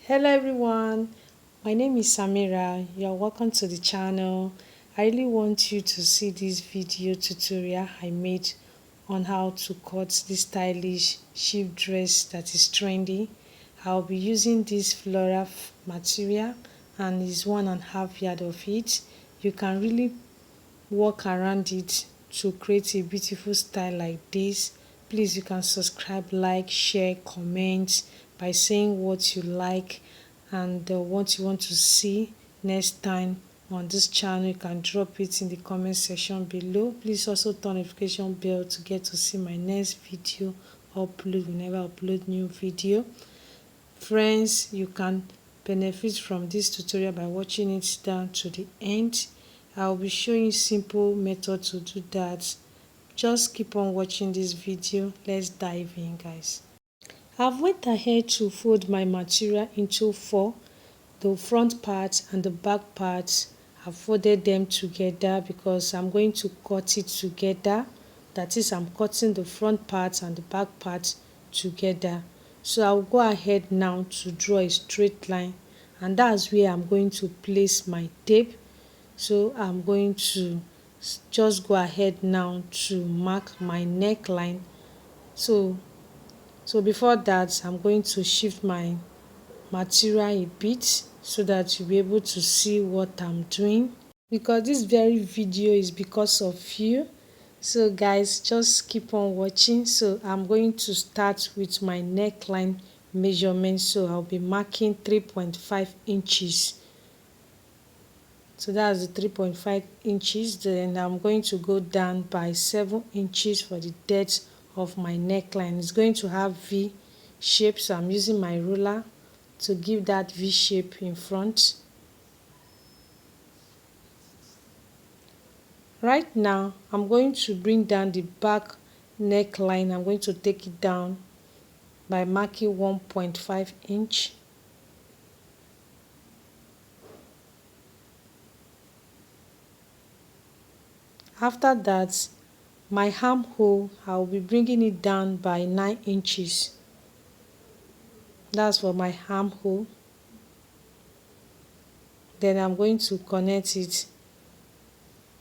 Hello everyone, my name is Samira. You're welcome to the channel. I really want you to see this video tutorial I made on how to cut this stylish sheep dress that is trendy. I'll be using this floral material and it's 1.5 yard of it. You can really work around it to create a beautiful style like this. Please, you can subscribe, like, share, comment by saying what you like and what you want to see next time on this channel. You can drop it in the comment section below. Please also turn notification bell to get to see my next video upload whenever I upload new video. Friends, you can benefit from this tutorial by watching it down to the end. I'll be showing you simple method to do that. Just keep on watching this video. Let's dive in, guys. I've went ahead to fold my material into 4. The front part and the back part, I've folded them together because I'm going to cut it together. That is, I'm cutting the front part and the back part together. So I'll go ahead now to draw a straight line, and that's where I'm going to place my tape. So I'm going to just go ahead now to mark my neckline. So before that, I'm going to shift my material a bit so that you'll be able to see what I'm doing, because this very video is because of you. So guys, just keep on watching. So I'm going to start with my neckline measurement. So I'll be marking 3.5 inches. So that's the 3.5 inches. Then I'm going to go down by 7 inches for the depth of my neckline. It's going to have V shape, so I'm using my ruler to give that V shape in front. Right now, I'm going to bring down the back neckline. I'm going to take it down by marking 1.5 inch. After that, my armhole, I'll be bringing it down by 9 inches. That's for my armhole. Then I'm going to connect it.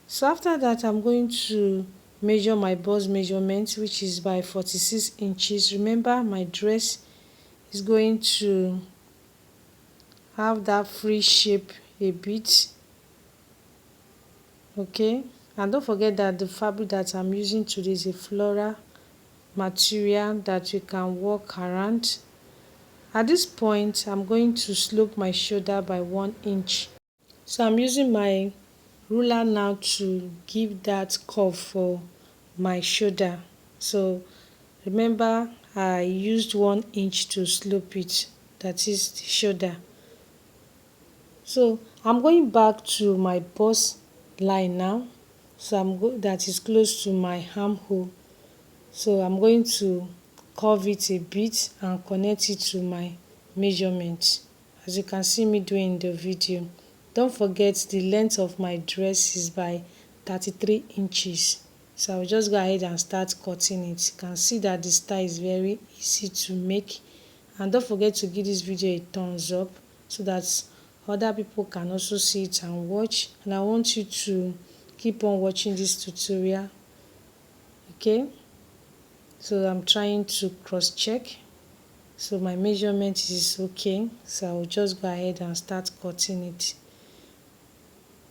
So after that, I'm going to measure my bust measurement, which is by 46 inches. Remember, my dress is going to have that free shape a bit. Okay, and don't forget that the fabric that I'm using today is a floral material that you can work around. At this point, I'm going to slope my shoulder by 1 inch. So I'm using my ruler now to give that curve for my shoulder. So remember, I used 1 inch to slope it, that is the shoulder. So I'm going back to my bust line now. So that is close to my armhole. So I'm going to curve it a bit and connect it to my measurement, as you can see me doing in the video. Don't forget, the length of my dress is by 33 inches. So I'll just go ahead and start cutting it. You can see that the style is very easy to make. And don't forget to give this video a thumbs up so that other people can also see it and watch. And I want you to keep on watching this tutorial. Okay, so I'm trying to cross check. So my measurement is okay. So I'll just go ahead and start cutting it.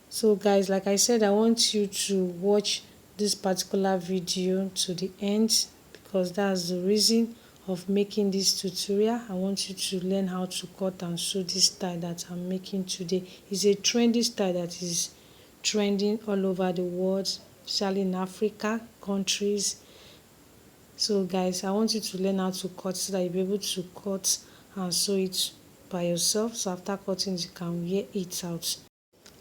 So guys, like I said, I want you to watch this particular video to the end, because that's the reason of making this tutorial. I want you to learn how to cut and sew this style that I'm making today. It's a trendy style that is trending all over the world, especially in Africa countries. So guys, I want you to learn how to cut so that you'll be able to cut and sew it by yourself. So after cutting, you can wear it out.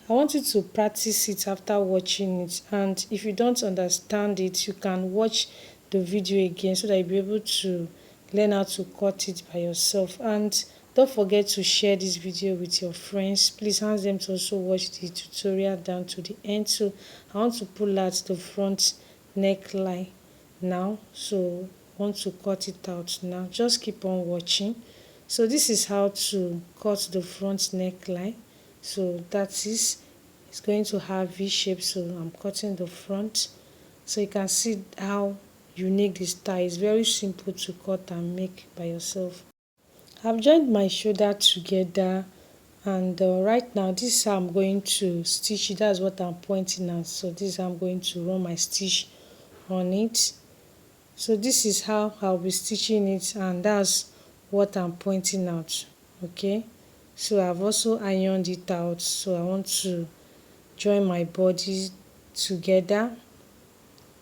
I want you to practice it after watching it, and if you don't understand it, you can watch the video again so that you'll be able to learn how to cut it by yourself. And don't forget to share this video with your friends. Please ask them to also watch the tutorial down to the end. So I want to pull out the front neckline now, so I want to cut it out now. Just keep on watching So this is how to cut the front neckline. So that is, it's going to have V shape, so I'm cutting the front. So you can see how unique this style is. Very simple to cut and make by yourself. I've joined my shoulder together, and right now this is how I'm going to stitch it. That's what I'm pointing at. So this is how I'm going to run my stitch on it. So this is how I'll be stitching it, and that's what I'm pointing out. Okay, so I've also ironed it out. So I want to join my body together.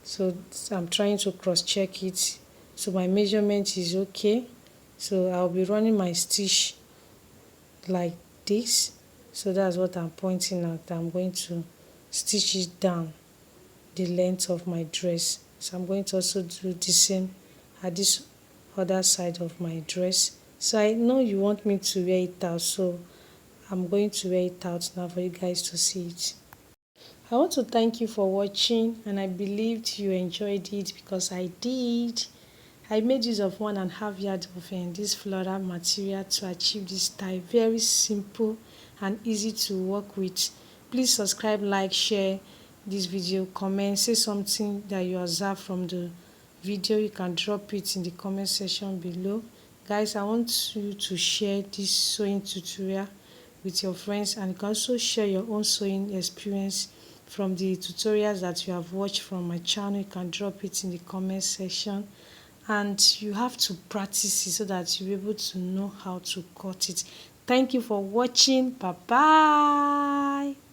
So I'm trying to cross check it. So my measurement is okay. So I'll be running my stitch like this. So that's what I'm pointing at. I'm going to stitch it down the length of my dress. So I'm going to also do the same at this other side of my dress. So I know you want me to wear it out, so I'm going to wear it out now for you guys to see it. I want to thank you for watching, and I believed you enjoyed it because I did. I made use of 1.5 yards of this floral material to achieve this style. Very simple and easy to work with. Please subscribe, like, share this video, comment, say something that you observe from the video. You can drop it in the comment section below. Guys, I want you to share this sewing tutorial with your friends, and you can also share your own sewing experience from the tutorials that you have watched from my channel. You can drop it in the comment section, and you have to practice it so that you'll be able to know how to cut it. Thank you for watching. Bye bye.